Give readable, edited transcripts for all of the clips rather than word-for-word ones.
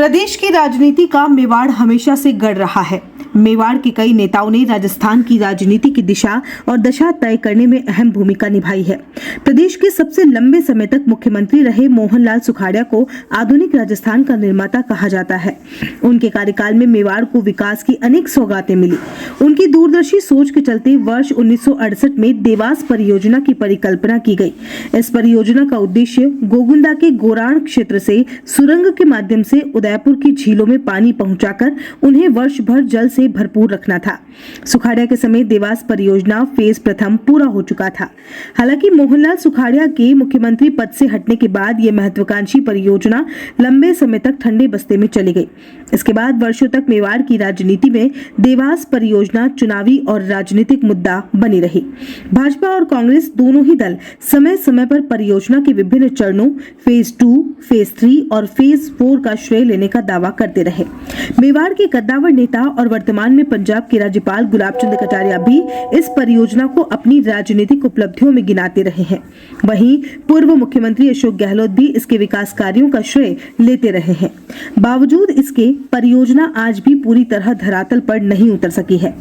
प्रदेश की राजनीति का मेवाड़ हमेशा से गढ़ रहा है। मेवाड़ के कई नेताओं ने राजस्थान की राजनीति की दिशा और दशा तय करने में अहम भूमिका निभाई है। प्रदेश के सबसे लंबे समय तक मुख्यमंत्री रहे मोहनलाल सुखाड़िया को आधुनिक राजस्थान का निर्माता कहा जाता है। उनके कार्यकाल में मेवाड़ को विकास की अनेक सौगातें मिली। उनकी दूरदर्शी सोच के चलते वर्ष 1968 में देवास परियोजना की परिकल्पना की गई। इस परियोजना का उद्देश्य गोगुंदा के गोराण क्षेत्र से सुरंग के माध्यम से उदयपुर की झीलों में पानी पहुंचाकर उन्हें वर्ष भर जल से भरपूर रखना था। सुखाड़िया के समय देवास परियोजना फेज प्रथम पूरा हो चुका था। हालांकि मोहनलाल सुखाड़िया के मुख्यमंत्री पद से हटने के बाद यह महत्वाकांक्षी परियोजना लंबे समय तक ठंडे बस्ते में चली गई। इसके बाद वर्षों तक मेवाड़ की राजनीति में देवास परियोजना चुनावी और राजनीतिक मुद्दा बनी रही। भाजपा और कांग्रेस दोनों ही दल समय समय पर परियोजना के विभिन्न चरणों फेज 2, फेज 3 और फेज 4 का श्रेय लेने का दावा करते रहे। मेवाड़ के कद्दावर नेता और वर्तमान में पंजाब के राज्यपाल गुलाब चंद कटारिया भी इस परियोजना को अपनी राजनीतिक उपलब्धियों में गिनाते रहे हैं। वहीं पूर्व मुख्यमंत्री अशोक गहलोत भी इसके विकास कार्यों का श्रेय लेते रहे हैं। बावजूद इसके परियोजना आज भी पूरी तरह धरातल पर नहीं उतर सकी है।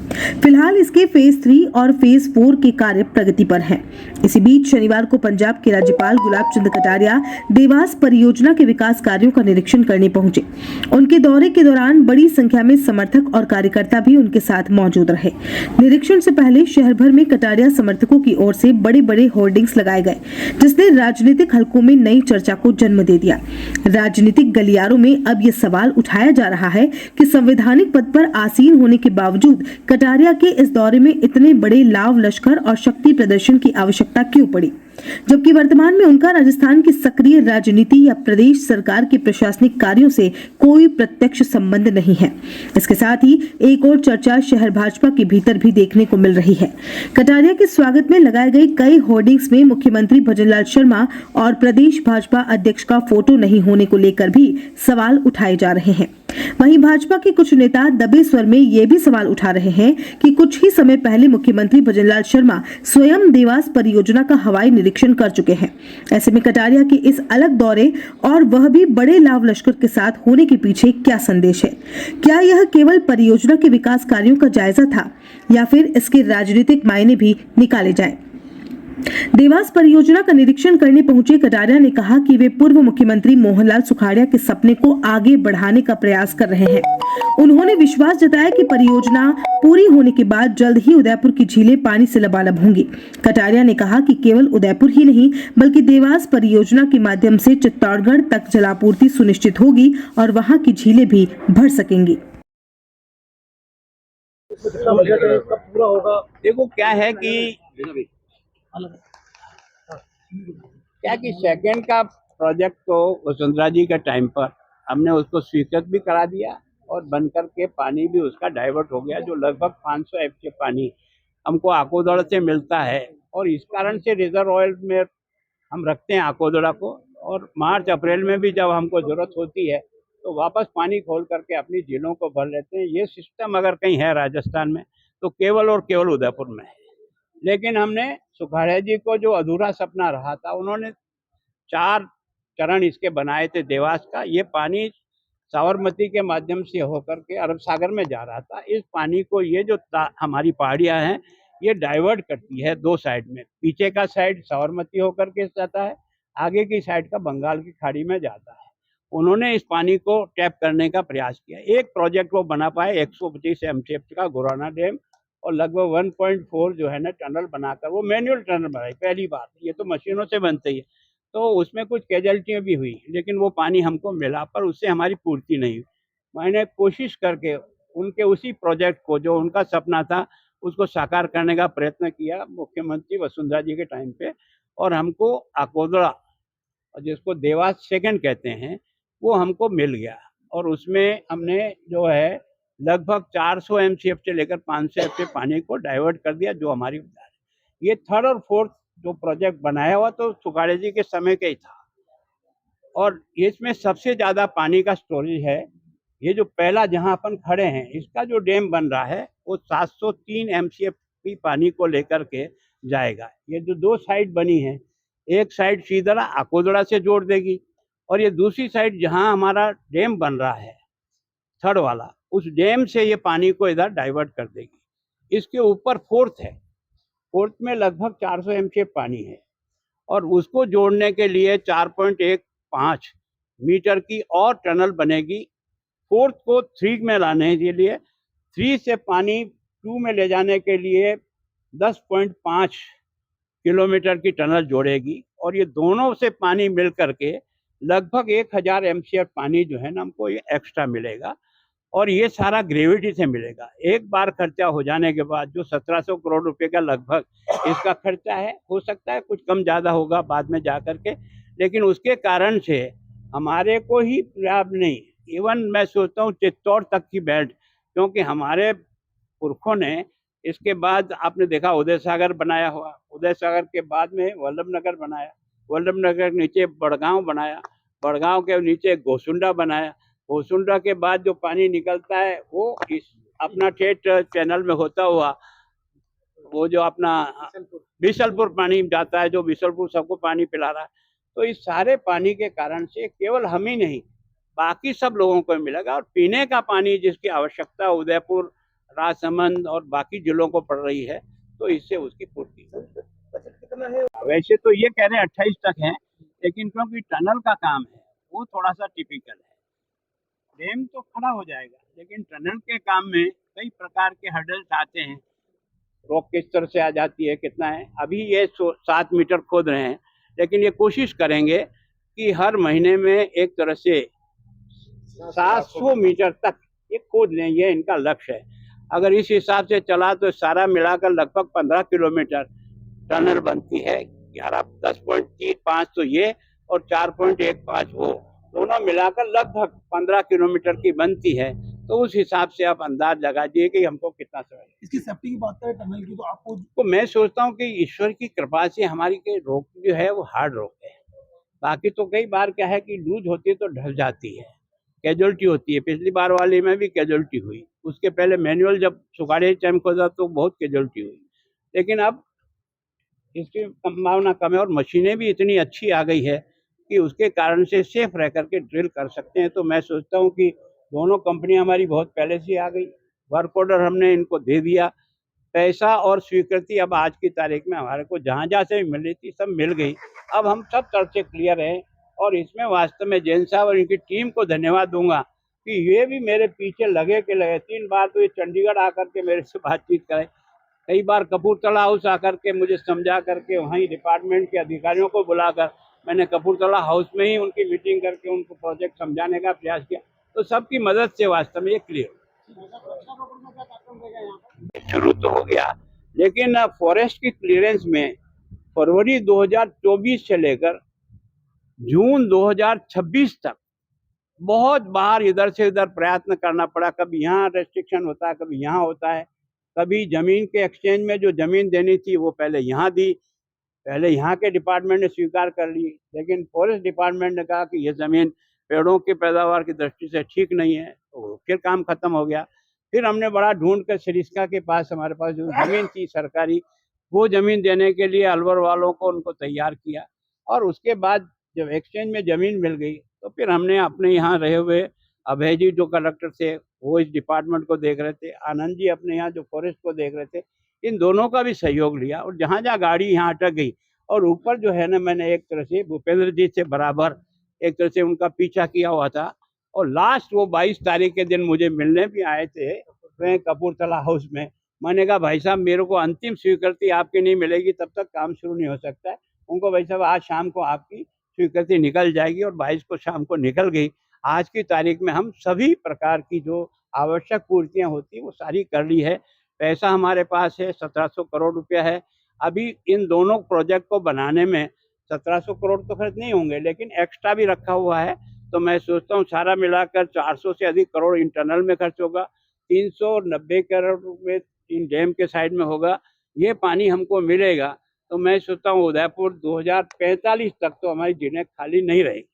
फिलहाल इसके फेज 3 और फेज 4 के कार्य प्रगति पर हैं। इसी बीच शनिवार को पंजाब के राज्यपाल गुलाब चंद कटारिया देवास परियोजना के विकास कार्यों का निरीक्षण करने पहुंचे। उनके दौरे के दौरान बड़ी संख्या में समर्थक और कार्यकर्ता भी उनके साथ मौजूद रहे। निरीक्षण से पहले शहर भर में कटारिया समर्थकों की ओर से बड़े-बड़े होर्डिंग्स लगाए गए, जिसने राजनीतिक हलकों में नई चर्चा को जन्म दे दिया। राजनीतिक गलियारों में अब यह सवाल उठाया जा रहा है कि संवैधानिक पद पर आसीन होने के बावजूद कटारिया के इस दौरे में इतने बड़े लाव लश्कर और शक्ति प्रदर्शन की आवश्यकता क्यों पड़ी, जबकि वर्तमान में उनका राजस्थान की सक्रिय राजनीति या प्रदेश सरकार के प्रशासनिक कार्यों से कोई प्रत्यक्ष संबंध नहीं है। इसके साथ ही एक और चर्चा शहर भाजपा के भीतर भी देखने को मिल रही है। कटारिया के स्वागत में लगाए गए कई होर्डिंग्स में मुख्यमंत्री भजनलाल शर्मा और प्रदेश भाजपा अध्यक्ष का फोटो नहीं होने को लेकर भी सवाल उठाए जा रहे हैं। वहीं भाजपा के कुछ नेता दबे स्वर में ये भी सवाल उठा रहे हैं कि कुछ ही समय पहले मुख्यमंत्री भजनलाल शर्मा स्वयं देवास परियोजना का हवाई निरीक्षण कर चुके हैं। ऐसे में कटारिया के इस अलग दौरे और वह भी बड़े लाव लश्कर के साथ होने के पीछे क्या संदेश है? क्या यह केवल परियोजना के विकास कार्यों का जायजा था या फिर इसके राजनीतिक मायने भी निकाले जाएं? देवास परियोजना का निरीक्षण करने पहुंचे कटारिया ने कहा कि वे पूर्व मुख्यमंत्री मोहनलाल सुखाड़िया के सपने को आगे बढ़ाने का प्रयास कर रहे हैं। उन्होंने विश्वास जताया कि परियोजना पूरी होने के बाद जल्द ही उदयपुर की झीलें पानी से लबालब होंगी। कटारिया ने कहा कि केवल उदयपुर ही नहीं बल्कि देवास परियोजना के माध्यम से चित्तौड़गढ़ तक जलापूर्ति सुनिश्चित होगी और वहां की झीलें भी भर सकेंगी। पूरा होगा। देखो क्या है कि सेकंड का प्रोजेक्ट तो वसुंधरा जी के टाइम पर हमने उसको स्वीकृत भी करा दिया और बनकर के पानी भी उसका डाइवर्ट हो गया, जो लगभग 500 एफसी पानी हमको आकोदड़ा से मिलता है और इस कारण से रिजर्व ऑयल में हम रखते हैं आकोदड़ा को, और मार्च अप्रैल में भी जब हमको जरूरत होती है तो वापस पानी खोल करके अपनी झीलों को भर लेते हैं। ये सिस्टम अगर कहीं है राजस्थान में तो केवल और केवल उदयपुर में है। लेकिन हमने सुखाड़िया जी को जो अधूरा सपना रहा था, उन्होंने 4 चरण इसके बनाए थे देवास का। ये पानी साबरमती के माध्यम से होकर के अरब सागर में जा रहा था। इस पानी को ये जो हमारी पहाड़ियाँ हैं ये डाइवर्ट करती है 2 साइड में। पीछे का साइड साबरमती होकर के जाता है, आगे की साइड का बंगाल की खाड़ी में जाता है। उन्होंने इस पानी को टैप करने का प्रयास किया। एक प्रोजेक्ट वो बना पाए 125 एमसीएफ का गोराना डैम, और लगभग 1.4 जो है ना टनल बनाकर, वो मैनुअल टनल बनाई पहली बार। ये तो मशीनों से बनती है, तो उसमें कुछ कैजुअल्टियाँ भी हुई, लेकिन वो पानी हमको मिला पर उससे हमारी पूर्ति नहीं हुई। मैंने कोशिश करके उनके उसी प्रोजेक्ट को, जो उनका सपना था, उसको साकार करने का प्रयत्न किया मुख्यमंत्री वसुंधरा जी के टाइम पे, और हमको आकोदड़ा, जिसको देवास सेकंड कहते हैं, वो हमको मिल गया। और उसमें हमने जो है लगभग 400 एमसीएफ से लेकर 500 एमसीएफ पानी को डाइवर्ट कर दिया, जो हमारी है। ये थर्ड और फोर्थ जो प्रोजेक्ट बनाया हुआ तो सुखाड़िया जी के समय का ही था, और इसमें सबसे ज्यादा पानी का स्टोरेज है। ये जो पहला जहां अपन खड़े हैं, इसका जो डैम बन रहा है वो 703 एमसीएफ की पानी को लेकर के जाएगा। ये जो 2 साइड बनी है, एक साइड सीधरा आकोदड़ा से जोड़ देगी और ये दूसरी साइड जहाँ हमारा डैम बन रहा है थर्ड वाला, उस डैम से ये पानी को इधर डाइवर्ट कर देगी। इसके ऊपर फोर्थ है, फोर्थ में लगभग 400 एमसीएफ पानी है और उसको जोड़ने के लिए 4.15 मीटर की और टनल बनेगी। फोर्थ को 3 में लाने के लिए, 3 से पानी 2 में ले जाने के लिए 10.5 किलोमीटर की टनल जोड़ेगी और ये दोनों से पानी मिल करके लगभग 1000 एमसीएफ पानी जो है ना हमको ये एक्स्ट्रा मिलेगा और ये सारा ग्रेविटी से मिलेगा। एक बार खर्चा हो जाने के बाद जो 1700 करोड़ रुपए का लगभग इसका खर्चा है, हो सकता है कुछ कम ज़्यादा होगा बाद में जा करके, लेकिन उसके कारण से हमारे को ही लाभ नहीं, इवन मैं सोचता हूँ चित्तौड़ तक की बेल्ट, क्योंकि हमारे पुरखों ने इसके बाद आपने देखा उदय सागर बनाया हुआ, उदय सागर के बाद में वल्लभ नगर बनाया, वल्लभ नगर के नीचे बड़गांव बनाया, बड़गांव के नीचे गोसुंडा बनाया, गोसुंडा के बाद जो पानी निकलता है वो इस अपना ठेठ चैनल में होता हुआ वो जो अपना बिशलपुर पानी जाता है, जो बिशलपुर सबको पानी पिला रहा है। तो इस सारे पानी के कारण से केवल हम ही नहीं बाकी सब लोगों को मिलेगा और पीने का पानी जिसकी आवश्यकता उदयपुर, राजसमंद और बाकी जिलों को पड़ रही है, तो इससे उसकी पूर्ति होगी। वैसे तो ये कह रहे हैं 28 तक है, लेकिन क्योंकि टनल का काम है वो थोड़ा सा टिपिकल है। डैम तो खड़ा हो जाएगा, लेकिन टनल के काम में कई प्रकार के हर्डल्स आते हैं। रॉक किस तरह से आ जाती है, कितना है, अभी ये 7 मीटर खोद रहे हैं, लेकिन ये कोशिश करेंगे कि हर महीने में एक तरह से 700 मीटर तक ये खोद लें, ये इनका लक्ष्य है। अगर इस हिसाब से चला तो सारा मिलाकर लगभग 15 किलोमीटर टनल बनती है। 10.35 तो ये और 4.15 वो, दोनों मिलाकर लगभग 15 किलोमीटर की बनती है। तो उस हिसाब से आप अंदाज लगाइए कि हमको कितना समय। इसकी सेफ्टी की बात करें टनल की, तो आपको तो मैं सोचता हूँ कि ईश्वर की कृपा से हमारी के रोक जो है वो हार्ड रोक है। बाकी तो कई बार क्या है कि लूज होती है तो ढल जाती है, कैजुअलिटी होती है। पिछली बार वाले में भी कैजुअलिटी हुई, उसके पहले मैनुअल जब सुखाड़े टाइम खोदा तो बहुत कैजुअलिटी हुई, लेकिन अब इसकी संभावना कम है और मशीनें भी इतनी अच्छी आ गई है कि उसके कारण से सेफ रह करके ड्रिल कर सकते हैं। तो मैं सोचता हूँ कि दोनों कंपनियां हमारी बहुत पहले से आ गई, वर्क ऑर्डर हमने इनको दे दिया, पैसा और स्वीकृति अब आज की तारीख में हमारे को जहाँ जहाँ से मिल रही थी सब मिल गई। अब हम सब तरफ से क्लियर हैं और इसमें वास्तव में जैन साहब और इनकी टीम को धन्यवाद दूंगा कि ये भी मेरे पीछे लगे के लगे। 3 बार तो ये चंडीगढ़ आकर के मेरे से बातचीत करे, कई बार कपूरथला हाउस आकर के मुझे समझा करके वहीं डिपार्टमेंट के अधिकारियों को बुलाकर मैंने कपूरथला हाउस में ही उनकी मीटिंग करके उनको प्रोजेक्ट समझाने का प्रयास किया। तो सबकी मदद से वास्तव में ये क्लियर शुरू तो हो गया, लेकिन फॉरेस्ट की क्लियरेंस में फरवरी 2024 से लेकर जून 2026 तक बहुत बार इधर से इधर प्रयत्न करना पड़ा। कभी यहाँ रेस्ट्रिक्शन होता है, कभी यहाँ होता है, कभी जमीन के एक्सचेंज में जो जमीन देनी थी वो पहले यहाँ दी, पहले यहाँ के डिपार्टमेंट ने स्वीकार कर ली, लेकिन फॉरेस्ट डिपार्टमेंट ने कहा कि ये ज़मीन पेड़ों की पैदावार की दृष्टि से ठीक नहीं है, तो फिर काम खत्म हो गया। फिर हमने बड़ा ढूंढ कर सरिस्का के पास हमारे पास जो ज़मीन थी सरकारी, वो ज़मीन देने के लिए अलवर वालों को उनको तैयार किया और उसके बाद जब एक्सचेंज में ज़मीन मिल गई तो फिर हमने अपने यहाँ रहे हुए अभय जी जो कलेक्टर थे वो इस डिपार्टमेंट को देख रहे थे, आनंद जी अपने यहाँ जो फॉरेस्ट को देख रहे थे, इन दोनों का भी सहयोग लिया और जहाँ जहाँ गाड़ी यहाँ अटक गई और ऊपर जो है ना मैंने एक तरह से भूपेंद्र जी से बराबर एक तरह से उनका पीछा किया हुआ था और लास्ट वो 22 तारीख के दिन मुझे मिलने भी आए थे वहीं कपूरथला हाउस में। मैंने कहा भाई साहब मेरे को अंतिम स्वीकृति आपकी नहीं मिलेगी तब तक काम शुरू नहीं हो सकता है। उनको भाई साहब आज शाम को आपकी स्वीकृति निकल जाएगी और 22 को शाम को निकल गई। आज की तारीख में हम सभी प्रकार की जो आवश्यक पूर्तियाँ होती हैं वो सारी कर ली है। पैसा हमारे पास है 1700 करोड़ रुपया है। अभी इन दोनों प्रोजेक्ट को बनाने में 1700 करोड़ तो खर्च नहीं होंगे, लेकिन एक्स्ट्रा भी रखा हुआ है। तो मैं सोचता हूँ सारा मिलाकर 400 से अधिक करोड़ इंटरनल में खर्च होगा, 390 करोड़ रुपये इन डैम के साइड में होगा। ये पानी हमको मिलेगा तो मैं सोचता हूँ उदयपुर 2045 तक तो हमारी जिलें खाली नहीं रहेगी।